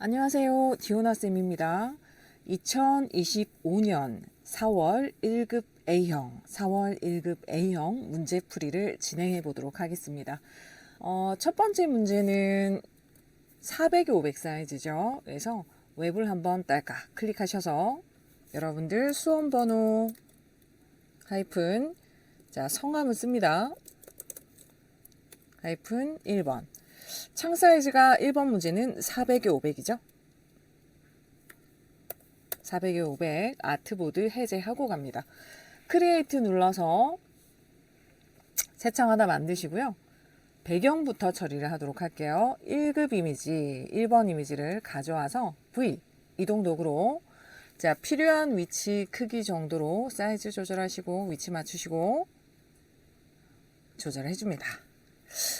안녕하세요. 디오나쌤입니다. 2025년 4월 1급 A형 문제풀이를 진행해 보도록 하겠습니다. 첫 번째 문제는 400에 500 사이즈죠. 그래서 웹을 한번 딸깍 클릭하셔서 여러분들 수험번호 하이픈 성함을 씁니다. 하이픈 1번. 창 사이즈가 1번 문제는 400에 500이죠. 400에 500 아트보드 해제하고 갑니다. 크리에이트 눌러서 새 창 하나 만드시고요. 배경부터 처리를 하도록 할게요. 1급 이미지 1번 이미지를 가져와서 V 이동 도구로 필요한 위치 크기 정도로 사이즈 조절하시고 위치 맞추시고 조절해 줍니다.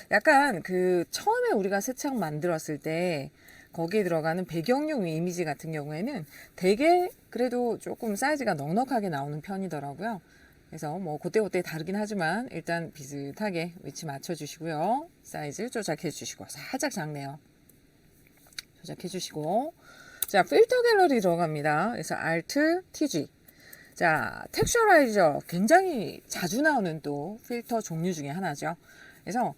약간 처음에 우리가 새 창 만들었을 때 거기에 들어가는 배경용 이미지 같은 경우에는 되게 그래도 조금 사이즈가 넉넉하게 나오는 편이더라고요. 그래서 그때 다르긴 하지만 일단 비슷하게 위치 맞춰 주시고요. 사이즈 조작해 주시고 살짝 작네요. 조작해 주시고 필터 갤러리 들어갑니다. 그래서 Alt TG. 텍스처라이저 굉장히 자주 나오는 또 필터 종류 중에 하나죠. 그래서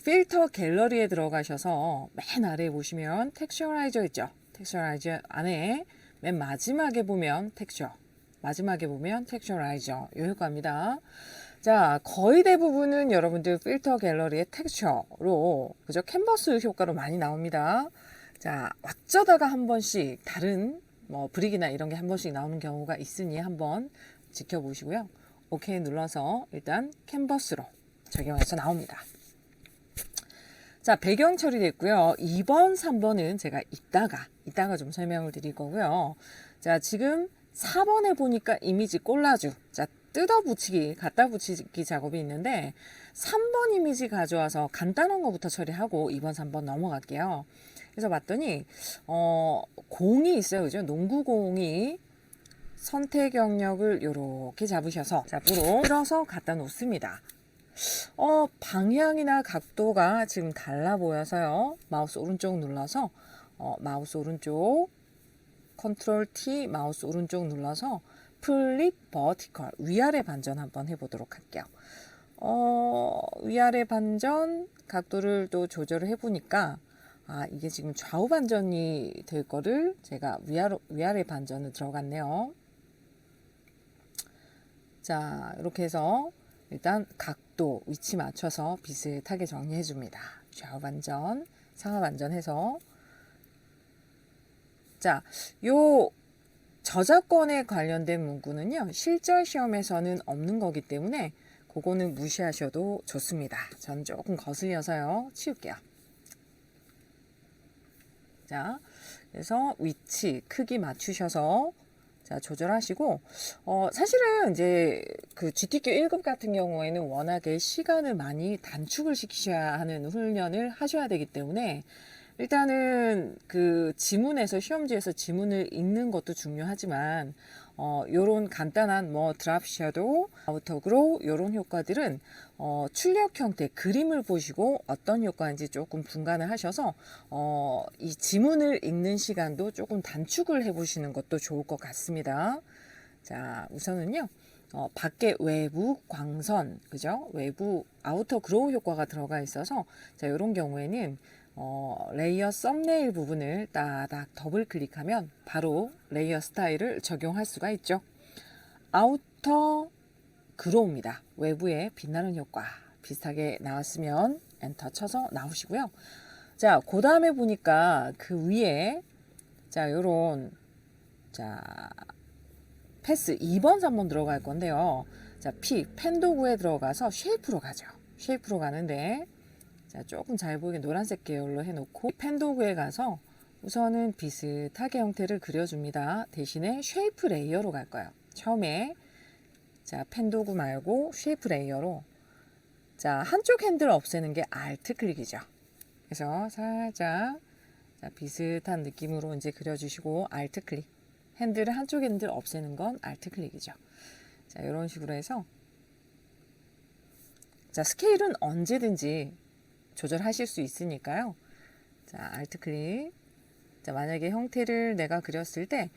필터 갤러리에 들어가셔서 맨 아래에 보시면 텍스처라이저 있죠. 텍스처라이저 안에 맨 마지막에 보면 텍스처라이저 이 효과입니다. 거의 대부분은 여러분들 필터 갤러리의 텍스처로 그죠? 캔버스 효과로 많이 나옵니다. 어쩌다가 한 번씩 다른 브릭이나 이런 게 한 번씩 나오는 경우가 있으니 한번 지켜보시고요. 오케이 눌러서 일단 캔버스로 적용해서 나옵니다. 배경 처리됐고요. 2번, 3번은 제가 이따가 좀 설명을 드릴 거고요. 지금 4번에 보니까 이미지 콜라주, 갖다 붙이기 작업이 있는데 3번 이미지 가져와서 간단한 거부터 처리하고 2번, 3번 넘어갈게요. 그래서 봤더니 공이 있어요. 그죠? 농구공이 선택 영역을 이렇게 잡으셔서 앞으로 끌어서 갖다 놓습니다. 방향이나 각도가 지금 달라 보여서요. 마우스 오른쪽 눌러서 마우스 오른쪽 컨트롤 T 마우스 오른쪽 눌러서 플립 버티컬 위아래 반전 한번 해보도록 할게요. 위아래 반전 각도를 또 조절을 해보니까 이게 지금 좌우 반전이 될 거를 제가 위아래 반전을 들어갔네요. 이렇게 해서 일단 각도, 위치 맞춰서 비슷하게 정리해 줍니다. 좌우 반전, 상하 반전 해서 요 저작권에 관련된 문구는요. 실전 시험에서는 없는 거기 때문에 그거는 무시하셔도 좋습니다. 전 조금 거슬려서요. 치울게요. 그래서 위치, 크기 맞추셔서 조절하시고 사실은 이제 GTQ 1급 같은 경우에는 워낙에 시간을 많이 단축을 시키셔야 하는 훈련을 하셔야 되기 때문에 일단은 지문에서 시험지에서 지문을 읽는 것도 중요하지만 요런 간단한 드랍 섀도우, 아우터 그로우 요런 효과들은 출력 형태 그림을 보시고 어떤 효과인지 조금 분간을 하셔서 이 지문을 읽는 시간도 조금 단축을 해 보시는 것도 좋을 것 같습니다. 우선은요. 밖에 외부 광선, 그죠? 외부 아우터 그로우 효과가 들어가 있어서 이런 경우에는 레이어 썸네일 부분을 따닥 더블 클릭하면 바로 레이어 스타일을 적용할 수가 있죠. 아우터 그로우입니다. 외부에 빛나는 효과 비슷하게 나왔으면 엔터 쳐서 나오시고요. 그 다음에 보니까 그 위에 요런 패스 2번, 3번 들어갈 건데요. 펜 도구에 들어가서 쉐이프로 가죠. 쉐이프로 가는데 조금 잘 보이게 노란색 계열로 해놓고 펜 도구에 가서 우선은 비슷하게 형태를 그려줍니다. 대신에 쉐이프 레이어로 갈 거예요. 처음에 펜 도구 말고 쉐이프 레이어로 한쪽 핸들 없애는 게 Alt 클릭이죠. 그래서 살짝 비슷한 느낌으로 이제 그려주시고 Alt 클릭. 핸들을 한쪽 핸들 없애는 건 Alt 클릭이죠. 이런 식으로 해서 스케일은 언제든지 조절하실 수 있으니까요. Alt 클릭 자, 만약에 형태를 내가 그렸을 때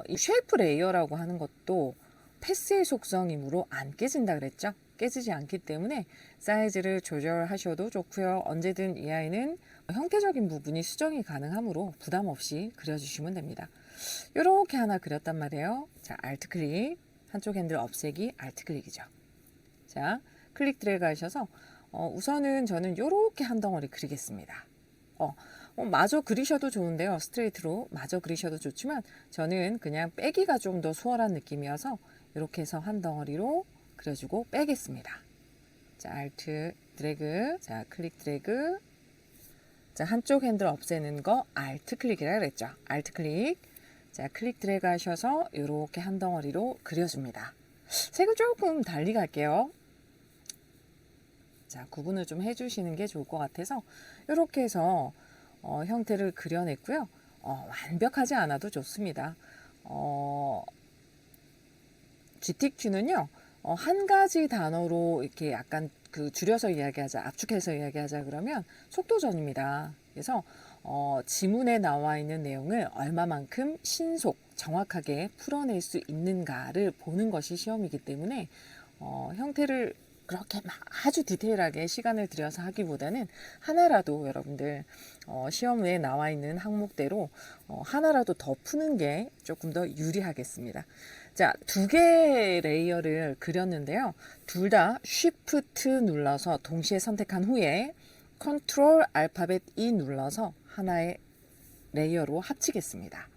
이 쉐이프 레이어라고 하는 것도 패스의 속성이므로 안 깨진다 그랬죠. 깨지지 않기 때문에 사이즈를 조절하셔도 좋고요. 언제든 이 아이는 형태적인 부분이 수정이 가능하므로 부담 없이 그려주시면 됩니다. 이렇게 하나 그렸단 말이에요. 자, Alt 클릭, 한쪽 핸들 없애기, Alt 클릭이죠. 자, 클릭 드래그 하셔서 우선은 저는 이렇게 한 덩어리 그리겠습니다. 마저 그리셔도 좋은데요. 스트레이트로 마저 그리셔도 좋지만 저는 그냥 빼기가 좀 더 수월한 느낌이어서 이렇게 해서 한 덩어리로 그려주고 빼겠습니다. 자, Alt 드래그, 자, 클릭 드래그, 자, 한쪽 핸들 없애는 거 Alt 클릭이라 그랬죠. Alt 클릭, 자, 클릭 드래그 하셔서 이렇게 한 덩어리로 그려줍니다. 색을 조금 달리 갈게요. 자, 구분을 좀 해주시는 게 좋을 것 같아서 이렇게 해서 형태를 그려냈고요. 완벽하지 않아도 좋습니다. GTQ는요, 한 가지 단어로 이렇게 약간 그 줄여서 이야기하자, 압축해서 이야기하자 그러면 속도전입니다. 그래서 지문에 나와 있는 내용을 얼마만큼 신속, 정확하게 풀어낼 수 있는가를 보는 것이 시험이기 때문에 형태를 그렇게 막 아주 디테일하게 시간을 들여서 하기보다는 하나라도 여러분들 시험에 나와 있는 항목대로 하나라도 더 푸는 게 조금 더 유리하겠습니다. 자, 두 개의 레이어를 그렸는데요. 둘 다 Shift 눌러서 동시에 선택한 후에 Ctrl 알파벳 E 눌러서 하나의 레이어로 합치겠습니다.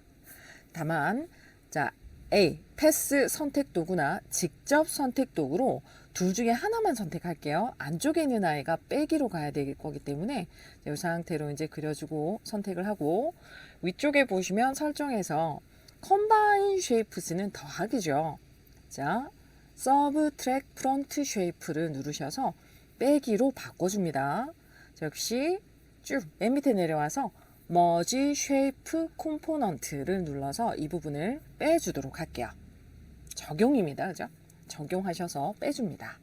다만 자, A, 패스 선택 도구나 직접 선택 도구로 둘 중에 하나만 선택할게요. 안쪽에 있는 아이가 빼기로 가야 될 거기 때문에 이 상태로 이제 그려주고 선택을 하고 위쪽에 보시면 설정에서 Combine Shapes는 더하기죠. 자, Subtract Front Shape를 누르셔서 빼기로 바꿔줍니다. 역시 쭉 맨 밑에 내려와서 머지 쉐이프 컴포넌트를 눌러서 이 부분을 빼주도록 할게요. 적용입니다. 그죠? 적용하셔서 빼줍니다.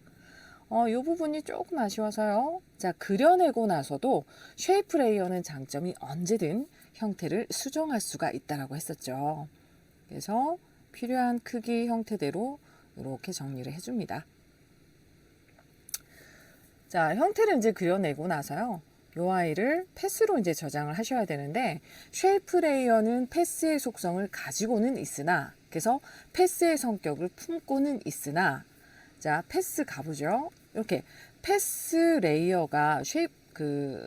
이 부분이 조금 아쉬워서요. 자, 그려내고 나서도 쉐이프 레이어는 장점이 언제든 형태를 수정할 수가 있다라고 했었죠. 그래서 필요한 크기 형태대로 이렇게 정리를 해줍니다. 자, 형태를 이제 그려내고 나서요. 이 아이를 패스로 이제 저장을 하셔야 되는데 쉐이프 레이어는 패스의 속성을 가지고는 있으나 그래서 패스의 성격을 품고는 있으나 자, 패스 가보죠. 이렇게 패스 레이어가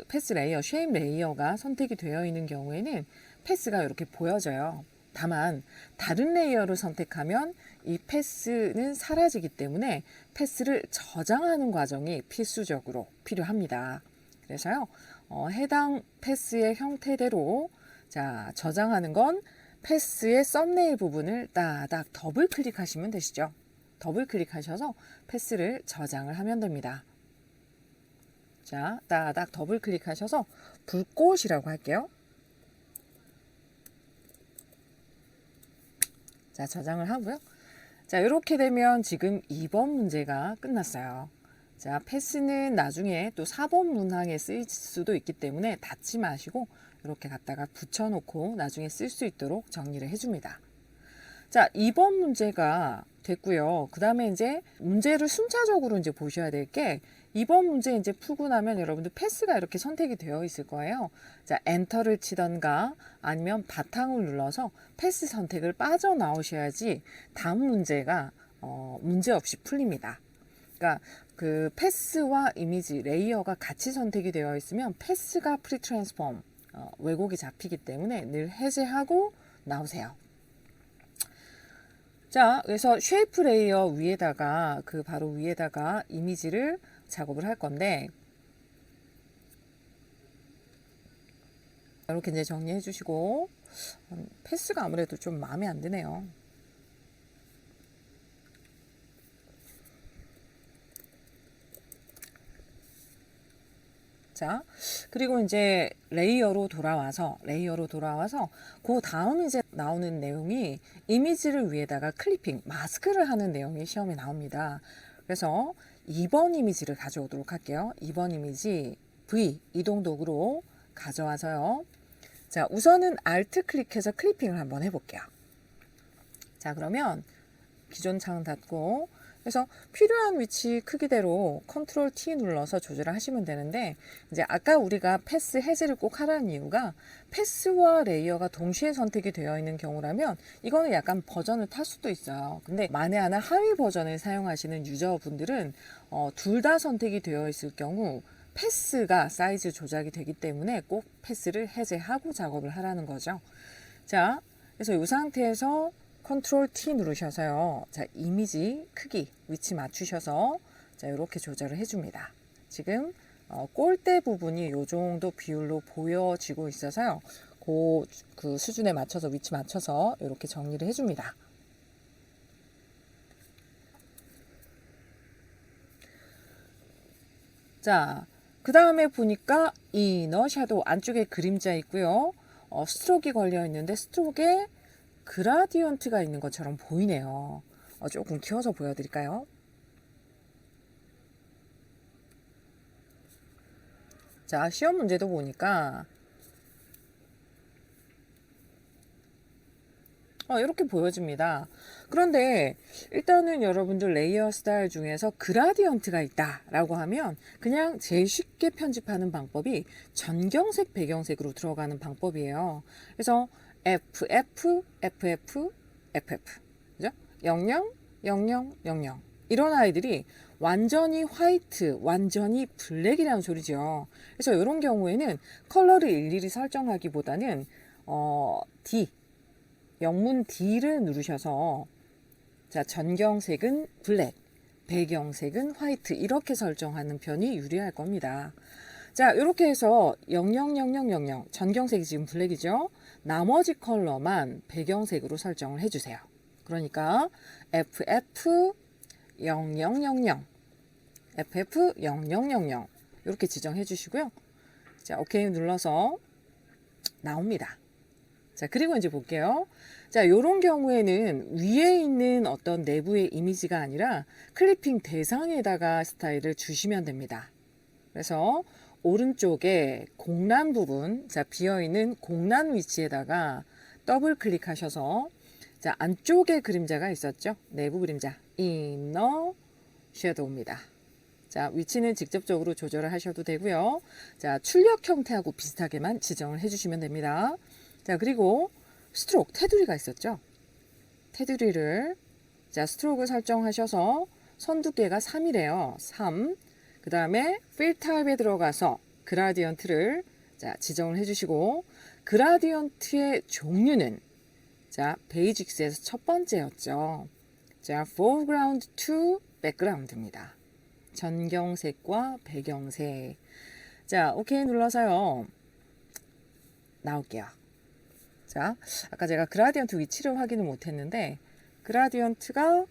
패스 레이어, 쉐입 레이어가 선택이 되어 있는 경우에는 패스가 이렇게 보여져요. 다만 다른 레이어를 선택하면 이 패스는 사라지기 때문에 패스를 저장하는 과정이 필수적으로 필요합니다. 그래서요, 해당 패스의 형태대로 자, 저장하는 건 패스의 썸네일 부분을 따닥 더블 클릭하시면 되시죠. 더블 클릭하셔서 패스를 저장을 하면 됩니다. 자, 따닥 더블 클릭하셔서 불꽃이라고 할게요. 자, 저장을 하고요. 자, 이렇게 되면 지금 2번 문제가 끝났어요. 자, 패스는 나중에 또 4번 문항에 쓰일 수도 있기 때문에 닫지 마시고 이렇게 갖다가 붙여놓고 나중에 쓸 수 있도록 정리를 해줍니다. 자, 2번 문제가 됐고요. 그 다음에 이제 문제를 순차적으로 이제 보셔야 될 게 2번 문제 이제 풀고 나면 여러분들 패스가 이렇게 선택이 되어 있을 거예요. 자, 엔터를 치던가 아니면 바탕을 눌러서 패스 선택을 빠져나오셔야지 다음 문제가 문제 없이 풀립니다. 그러니까 그 패스와 이미지 레이어가 같이 선택이 되어 있으면 패스가 프리 트랜스폼 왜곡이 잡히기 때문에 늘 해제하고 나오세요. 자, 그래서 쉐이프 레이어 위에다가 바로 위에다가 이미지를 작업을 할 건데 이렇게 이제 정리해 주시고 패스가 아무래도 좀 마음에 안 드네요. 자, 그리고 이제 레이어로 돌아와서 그 다음 이제 나오는 내용이 이미지를 위에다가 클리핑, 마스크를 하는 내용이 시험에 나옵니다. 그래서 2번 이미지를 가져오도록 할게요. 2번 이미지 V 이동 도구로 가져와서요. 자, 우선은 Alt 클릭해서 클리핑을 한번 해볼게요. 자, 그러면 기존 창 닫고, 그래서 필요한 위치 크기대로 컨트롤 T 눌러서 조절을 하시면 되는데, 이제 아까 우리가 패스 해제를 꼭 하라는 이유가 패스와 레이어가 동시에 선택이 되어 있는 경우라면 이거는 약간 버전을 탈 수도 있어요. 근데 만에 하나 하위 버전을 사용하시는 유저분들은 둘 다 선택이 되어 있을 경우 패스가 사이즈 조작이 되기 때문에 꼭 패스를 해제하고 작업을 하라는 거죠. 자, 그래서 이 상태에서 컨트롤 T 누르셔서요. 자, 이미지 크기, 위치 맞추셔서 자, 이렇게 조절을 해줍니다. 지금 골대 부분이 이 정도 비율로 보여지고 있어서요. 그 수준에 맞춰서 위치 맞춰서 이렇게 정리를 해줍니다. 자, 그 다음에 보니까 이너 섀도우 안쪽에 그림자 있고요. 스트로크가 걸려 있는데 스트로크에 그라디언트가 있는 것처럼 보이네요. 조금 키워서 보여드릴까요? 자, 시험 문제도 보니까 이렇게 보여집니다. 그런데 일단은 여러분들 레이어 스타일 중에서 그라디언트가 있다라고 하면 그냥 제일 쉽게 편집하는 방법이 전경색 배경색으로 들어가는 방법이에요. 그래서 FF, FF, FF, 그죠? 00, 00, 00 이런 아이들이 완전히 화이트, 완전히 블랙이라는 소리죠. 그래서 이런 경우에는 컬러를 일일이 설정하기보다는 D 영문 D를 누르셔서 자, 전경색은 블랙, 배경색은 화이트 이렇게 설정하는 편이 유리할 겁니다. 자, 이렇게 해서 000000 전경색이 지금 블랙이죠. 나머지 컬러만 배경색으로 설정을 해주세요. 그러니까 FF 0000 FF 0000 이렇게 지정해 주시고요. 자, OK 눌러서 나옵니다. 자, 그리고 이제 볼게요. 자, 요런 경우에는 위에 있는 어떤 내부의 이미지가 아니라 클리핑 대상에다가 스타일을 주시면 됩니다. 그래서 오른쪽에 공란 부분, 자, 비어있는 공란 위치에다가 더블 클릭하셔서 자, 안쪽에 그림자가 있었죠. 내부 그림자, 이너 섀도우입니다. 자, 위치는 직접적으로 조절을 하셔도 되고요. 자, 출력 형태하고 비슷하게만 지정을 해주시면 됩니다. 자, 그리고 스트로크, 테두리가 있었죠. 테두리를 자, 스트로크 설정하셔서 선 두께가 3이래요. 3. 그 다음에 필 타입에 들어가서 그라디언트를 자, 지정을 해주시고 그라디언트의 종류는 자, 베이직스에서 첫 번째였죠. 자, foreground to background입니다. 전경색과 배경색. 자, OK 눌러서요. 나올게요. 자, 아까 제가 그라디언트 위치를 확인을 못했는데 그라디언트가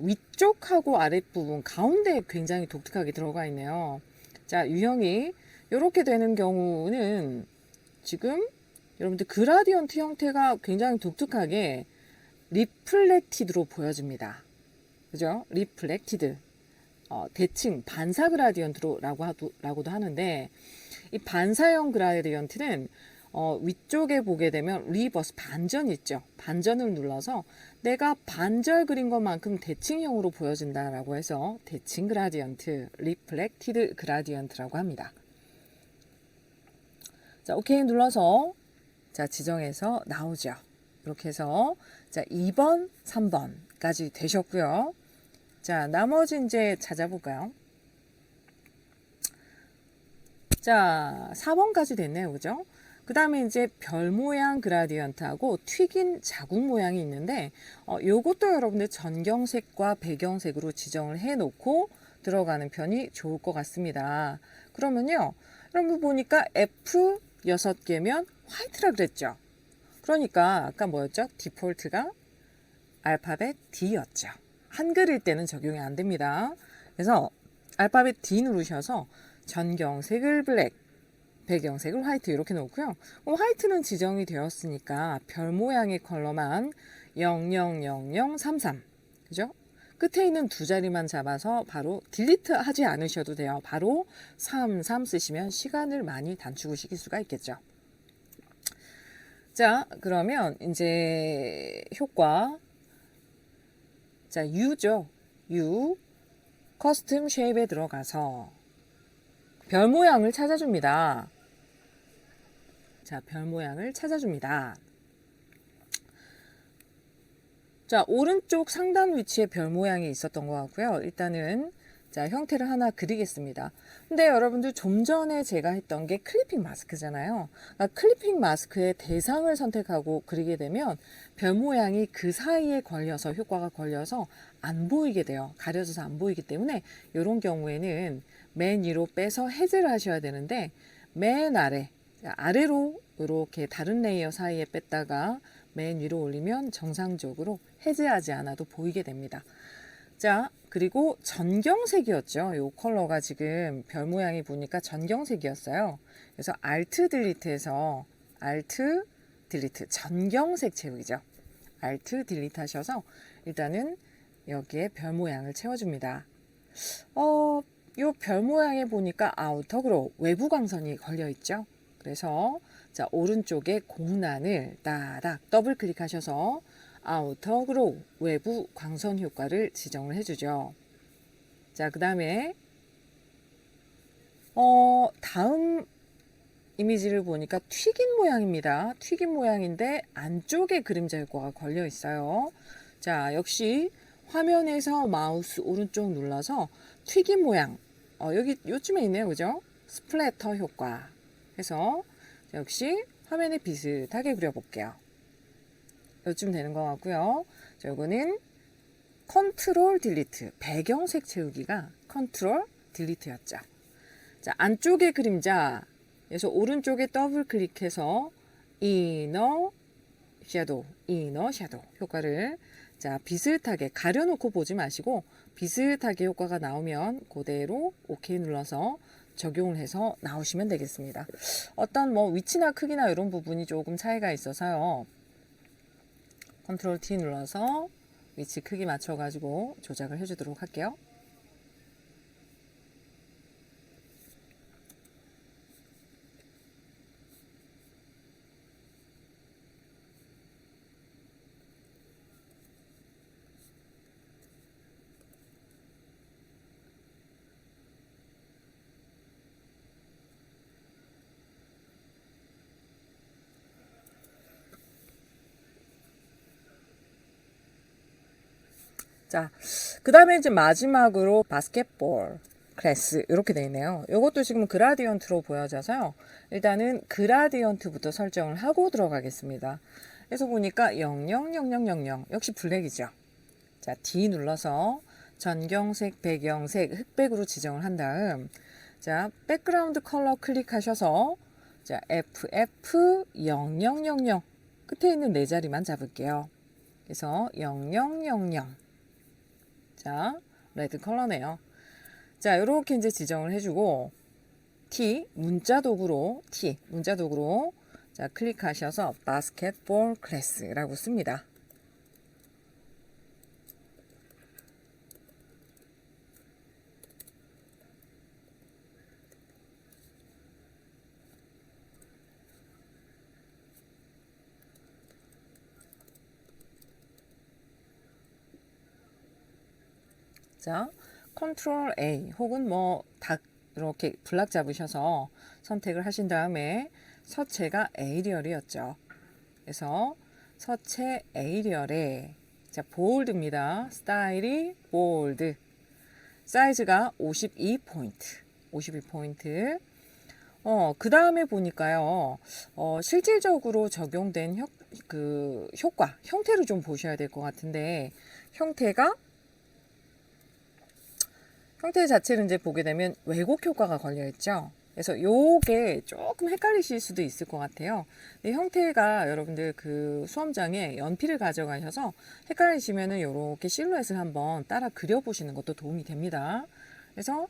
위쪽하고 아랫부분 가운데에 굉장히 독특하게 들어가 있네요. 자, 유형이 이렇게 되는 경우는 지금 여러분들 그라디언트 형태가 굉장히 독특하게 리플렉티드로 보여집니다. 그죠? 리플렉티드. 대칭 반사 그라디언트라고도 하는데 이 반사형 그라디언트는 위쪽에 보게 되면 리버스 반전 있죠. 반전을 눌러서 내가 반절 그린 것만큼 대칭형으로 보여진다라고 해서 대칭 그라디언트, 리플렉티드 그라디언트라고 합니다. 자, OK 눌러서 자, 지정해서 나오죠. 이렇게 해서 자, 2번, 3번까지 되셨고요. 자, 나머지 이제 찾아볼까요? 자, 4번까지 됐네요. 그죠? 그 다음에 이제 별 모양 그라디언트하고 튀긴 자국 모양이 있는데 요것도 여러분들 전경색과 배경색으로 지정을 해 놓고 들어가는 편이 좋을 것 같습니다. 그러면요, 여러분 보니까 F 6개면 화이트라 그랬죠. 그러니까 아까 뭐였죠? 디폴트가 알파벳 D였죠. 한글일 때는 적용이 안 됩니다. 그래서 알파벳 D 누르셔서 전경색을 블랙, 배경색을 화이트 이렇게 놓고요. 화이트는 지정이 되었으니까 별 모양의 컬러만 000033 그죠? 끝에 있는 두 자리만 잡아서 바로 딜리트 하지 않으셔도 돼요. 바로 33 쓰시면 시간을 많이 단축시킬 수가 있겠죠. 자, 그러면 이제 효과. 자, U죠. U. 커스텀 쉐입에 들어가서 별 모양을 찾아줍니다. 자, 별 모양을 찾아줍니다. 자, 오른쪽 상단 위치에 별 모양이 있었던 것 같고요. 일단은 자, 형태를 하나 그리겠습니다. 근데 여러분들 좀 전에 제가 했던 게 클리핑 마스크잖아요. 그러니까 클리핑 마스크의 대상을 선택하고 그리게 되면 별 모양이 그 사이에 걸려서 효과가 걸려서 안 보이게 돼요. 가려져서 안 보이기 때문에 이런 경우에는 맨 위로 빼서 해제를 하셔야 되는데 맨 아래, 아래로 이렇게 다른 레이어 사이에 뺐다가 맨 위로 올리면 정상적으로 해제하지 않아도 보이게 됩니다. 자, 그리고 전경색이었죠. 이 컬러가 지금 별 모양이 보니까 전경색이었어요. 그래서 Alt 딜리트해서 Alt 딜리트 전경색 채우기죠. Alt 딜리트 하셔서 일단은 여기에 별 모양을 채워줍니다. 이 별 모양에 보니까 아우터 그로우 외부 광선이 걸려 있죠. 그래서 자, 오른쪽에 공란을 따닥 더블 클릭하셔서 아우터 그로우 외부 광선 효과를 지정을 해주죠. 자, 그 다음에 다음 이미지를 보니까 튀긴 모양입니다. 튀긴 모양인데 안쪽에 그림자 효과가 걸려 있어요. 자, 역시 화면에서 마우스 오른쪽 눌러서 튀긴 모양 여기 요쯤에 있네요. 그죠? 스플래터 효과 해서 역시 화면에 비슷하게 그려볼게요. 요쯤 되는 것 같고요. 자, 이거는 컨트롤 딜리트 배경색 채우기가 컨트롤 딜리트였죠. 자, 안쪽의 그림자 그래서 오른쪽에 더블 클릭해서 이너 섀도우 효과를 자, 비슷하게 가려놓고 보지 마시고 비슷하게 효과가 나오면 그대로 OK 눌러서 적용을 해서 나오시면 되겠습니다. 어떤 뭐 위치나 크기나 이런 부분이 조금 차이가 있어서요. 컨트롤 T 눌러서 위치 크기 맞춰가지고 조작을 해주도록 할게요. 자, 그 다음에 이제 마지막으로 바스켓볼 클래스 이렇게 되어 있네요. 이것도 지금 그라디언트로 보여져서요. 일단은 그라디언트부터 설정을 하고 들어가겠습니다. 그래서 보니까 000000 역시 블랙이죠. 자, D 눌러서 전경색, 배경색, 흑백으로 지정을 한 다음 자, 백그라운드 컬러 클릭하셔서 자, FF0000 끝에 있는 네 자리만 잡을게요. 그래서 0000 자, 레드 컬러네요. 자, 이렇게 이제 지정을 해주고 문자 도구로 자, 클릭하셔서 바스켓볼 클래스라고 씁니다. 자, 컨트롤 A 혹은 뭐 다 이렇게 블락 잡으셔서 선택을 하신 다음에 서체가 에이리얼이었죠. 그래서 서체 에이리얼에 자, 볼드입니다. 스타일이 볼드. 사이즈가 52포인트. 그 다음에 보니까요, 실질적으로 적용된 효과, 형태를 좀 보셔야 될 것 같은데, 형태 자체를 이제 보게 되면 왜곡 효과가 걸려 있죠. 그래서 요게 조금 헷갈리실 수도 있을 것 같아요. 근데 형태가 여러분들 그 수험장에 연필을 가져가셔서 헷갈리시면은 요렇게 실루엣을 한번 따라 그려보시는 것도 도움이 됩니다. 그래서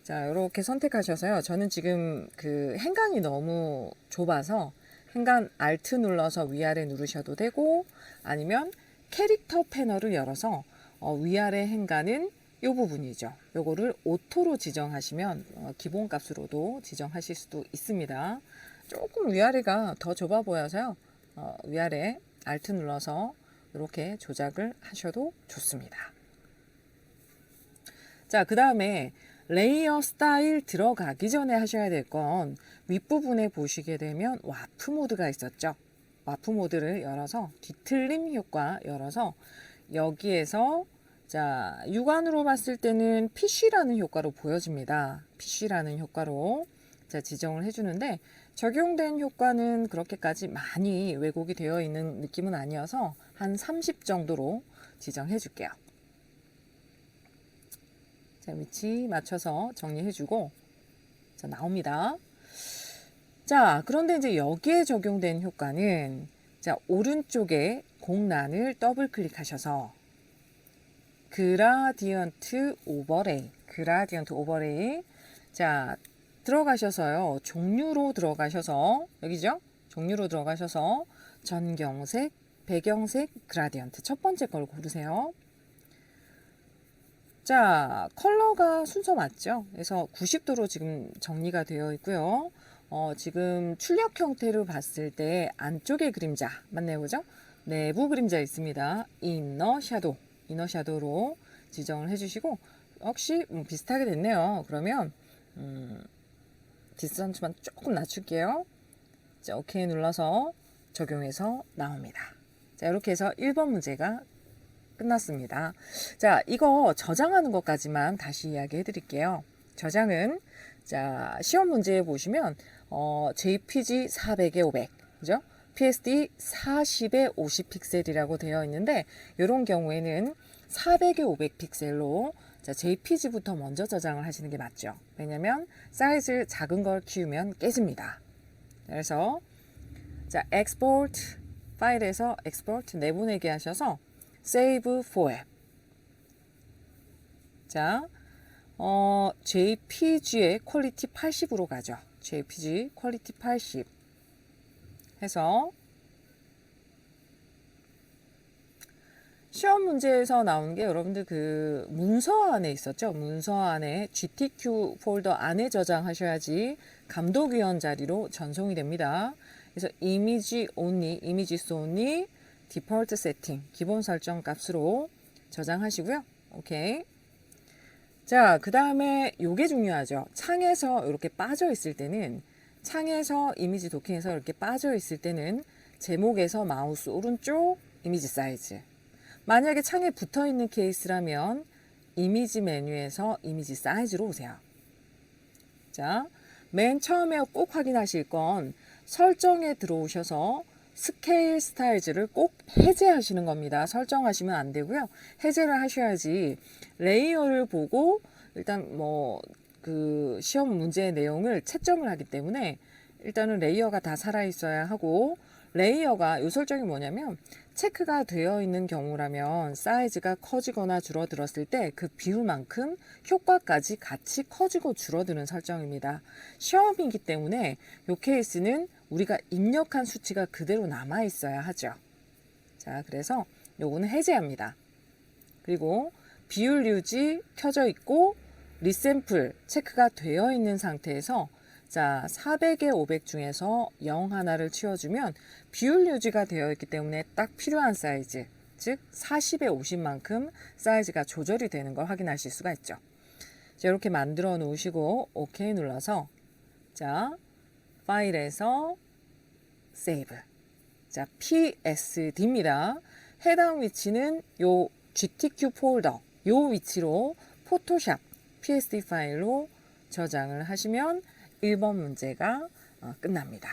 자, 요렇게 선택하셔서요. 저는 지금 그 행간이 너무 좁아서 행간 Alt 눌러서 위아래 누르셔도 되고 아니면 캐릭터 패널을 열어서 위아래 행간은 이 부분이죠. 요거를 오토로 지정하시면 기본값으로도 지정하실 수도 있습니다. 조금 위아래가 더 좁아 보여서요. 위아래 Alt 눌러서 이렇게 조작을 하셔도 좋습니다. 자, 그 다음에 레이어 스타일 들어가기 전에 하셔야 될 건 윗부분에 보시게 되면 와프 모드가 있었죠. 와프 모드를 열어서 뒤틀림 효과 열어서 여기에서 자, 육안으로 봤을 때는 PC라는 효과로 보여집니다. PC라는 효과로 자, 지정을 해주는데 적용된 효과는 그렇게까지 많이 왜곡이 되어 있는 느낌은 아니어서 한 30 정도로 지정해 줄게요. 자, 위치 맞춰서 정리해주고 자, 나옵니다. 자, 그런데 이제 여기에 적용된 효과는 자, 오른쪽에 공란을 더블 클릭하셔서 그라디언트 오버레이 자, 들어가셔서요. 종류로 들어가셔서 여기죠? 종류로 들어가셔서 전경색, 배경색, 그라디언트 첫 번째 걸 고르세요. 자, 컬러가 순서 맞죠? 그래서 90도로 지금 정리가 되어 있고요. 지금 출력 형태를 봤을 때 안쪽에 그림자 맞네요, 그죠? 내부 그림자 있습니다. 이너 샤도로 지정을 해주시고 혹시 비슷하게 됐네요. 그러면 디스턴스만 조금 낮출게요. 자, 오케이 눌러서 적용해서 나옵니다. 자, 이렇게 해서 1번 문제가 끝났습니다. 자, 이거 저장하는 것까지만 다시 이야기해 드릴게요. 저장은 자, 시험 문제에 보시면 JPG 400에 500, 그죠? PSD 40에 50 픽셀이라고 되어 있는데 이런 경우에는 400에 500 픽셀로 자, JPG부터 먼저 저장을 하시는 게 맞죠. 왜냐면 사이즈 작은 걸 키우면 깨집니다. 그래서 자, export 파일에서 export 내보내기 하셔서 save for 자, JPG의 퀄리티 80으로 가죠. JPG 퀄리티 80 해서 시험 문제에서 나온 게 여러분들 그 문서 안에 있었죠. 문서 안에 GTQ 폴더 안에 저장하셔야지 감독위원 자리로 전송이 됩니다. 그래서 이미지 only 디폴트 세팅 기본 설정 값으로 저장하시고요. 오케이. 자, 그 다음에 요게 중요하죠. 창에서 이렇게 빠져 있을 때는 창에서 이미지 도킹에서 이렇게 빠져 있을 때는 제목에서 마우스 오른쪽 이미지 사이즈 만약에 창에 붙어 있는 케이스라면 이미지 메뉴에서 이미지 사이즈로 오세요. 자, 맨 처음에 꼭 확인하실 건 설정에 들어오셔서 스케일 스타일즈를 꼭 해제하시는 겁니다. 설정하시면 안 되고요. 해제를 하셔야지 레이어를 보고 일단 뭐 그 시험 문제의 내용을 채점을 하기 때문에 일단은 레이어가 다 살아 있어야 하고 레이어가 요 설정이 뭐냐면 체크가 되어 있는 경우라면 사이즈가 커지거나 줄어들었을 때 그 비율만큼 효과까지 같이 커지고 줄어드는 설정입니다. 시험이기 때문에 이 케이스는 우리가 입력한 수치가 그대로 남아 있어야 하죠. 자, 그래서 요거는 해제합니다. 그리고 비율 유지 켜져 있고 리샘플 체크가 되어 있는 상태에서 자, 400에 500 중에서 0 하나를 치워주면 비율 유지가 되어 있기 때문에 딱 필요한 사이즈, 즉 40에 50만큼 사이즈가 조절이 되는 걸 확인하실 수가 있죠. 자, 이렇게 만들어 놓으시고 OK 눌러서 자, 파일에서 세이브. 자, PSD입니다. 해당 위치는 요 GTQ 폴더 요 위치로 포토샵 PSD 파일로 저장을 하시면 1번 문제가 끝납니다.